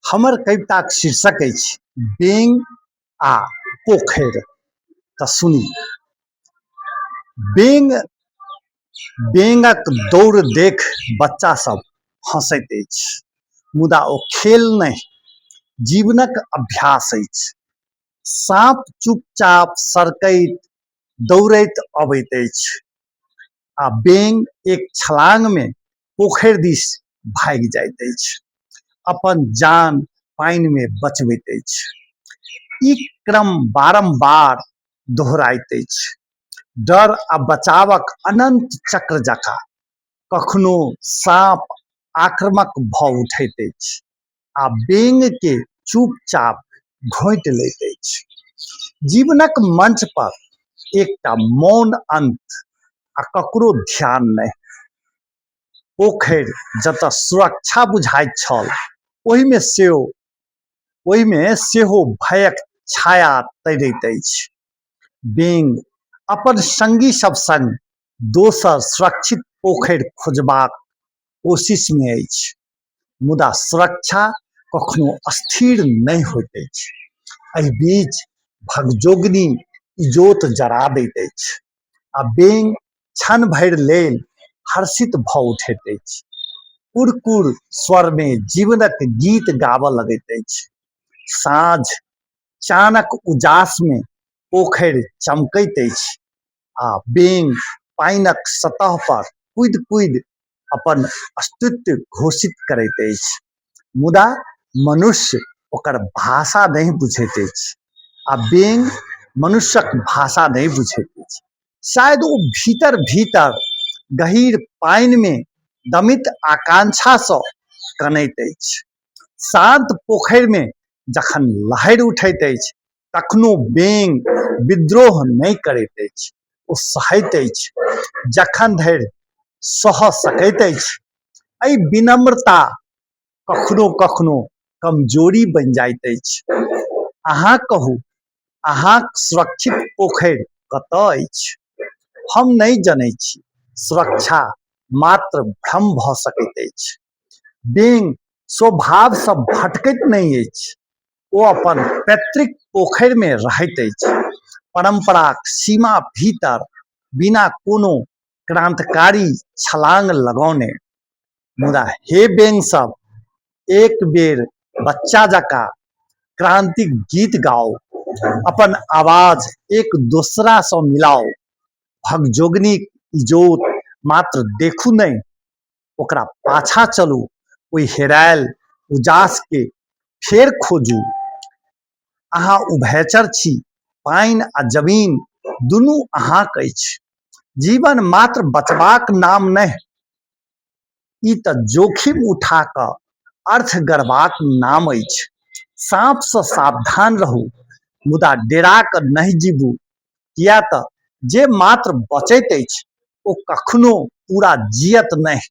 हमर कविताक शीर्षक अछि बेंग आ पोखरि। तऽ सुनी, बेंग बेंगक दौड़ देख बच्चा सब हंसैत अछि, मुदा ओ खेल नहि, जीवनक अभ्यास अछि। साँप चुपचाप सरकैत दौड़ैत अबैत अछि आ बेंग एक छलांग में पोखरि दिस भागि जाइत अछि, अपन जान पानि में बचबैत अछि। ई क्रम बारंबार दोहराइत अछि, डर आ बचावक अनंत चक्र जकाँ। कखनो साँप आक्रामक भऽ उठैत अछि आ बेंग के चुपचाप घोंटि लैत अछि। जीवनक मंच पर एकटा मौन अंत आ ककरो ध्यान नहि। पोखरि जतऽ सुरक्षा बुझाइत छल, ओहिमे सेहो भयक छाया तैरैत अछि। बेंग अपन संगी सब संग दोसर सुरक्षित पोखरि खोजबाक कोशिश में अछि, मुदा सुरक्षा कखनो स्थिर नहि होइत अछि। एहि बीच भगजोगनी इजोत जरा दैत अछि आ बेंग क्षण भरि लेल हर्षित भऽ उठैत अछि। कुड़कुड़ स्वर में जीवनक गीत गाबऽ लगैत अछि। साँझ चानक उजास में पोखरि चमकैत अछि आ बेंग पानिक सतह पर कूदि कूदि अपन अस्तित्व घोषित करैत अछि, मुदा मनुष्य ओकर भाषा नहीं बुझैत अछि आ बेंग मनुष्यक भाषा नहीं बुझैत अछि। शायद ओ भीतर भीतर गहीर पानि में दमित आकांक्षा सँ कनैत अछि। शांत पोखरि में जखन लहरि उठैत अछि, तखनो बेंग विद्रोह नहीं करैत अछि, ओ सहैत अछि जखन धरि सह सकैत अछि। एहि विनम्रता कखनो कखनो कमजोरी बनि जाइत अछि। अहाँ कहू, अहाँक सुरक्षित पोखरि कतऽ अछि? हम नहीं जनैत छी, सुरक्षा मात्र भ्रम भऽ सकैत अछि। बेंग स्वभाव सँ भटकैत नहीं अछि, ओ अपन पैतृक पोखरि में रहैत अछि, परंपराक सीमा भीतर, बिना कोनो क्रांतिकारी छलांग लगौने। मुदा हे बेंग सब, एक बेर बच्चा जकाँ क्रांतिक गीत गाओ, अपन आवाज एक दोसरा सँ मिलाओ। भगजोगनीक इजोत मात्र देखू नहीं, ओकरा पाछा चलू, ओहि हेरायल उजास के फेर खोजू। अहाँ उभयचर छी, पानि आ जमीन दुनू अहाँक अछि। जीवन मात्र बचबाक नाम नहीं, ई तऽ जोखिम उठा कऽ अर्थ गढ़बाक नाम अछि। साँप सँ सावधान रहू, मुदा डेरा कऽ नहीं जीबू, किया तऽ जे मात्र बचैत अछि ओ कखनो पूरा जियत नहीं।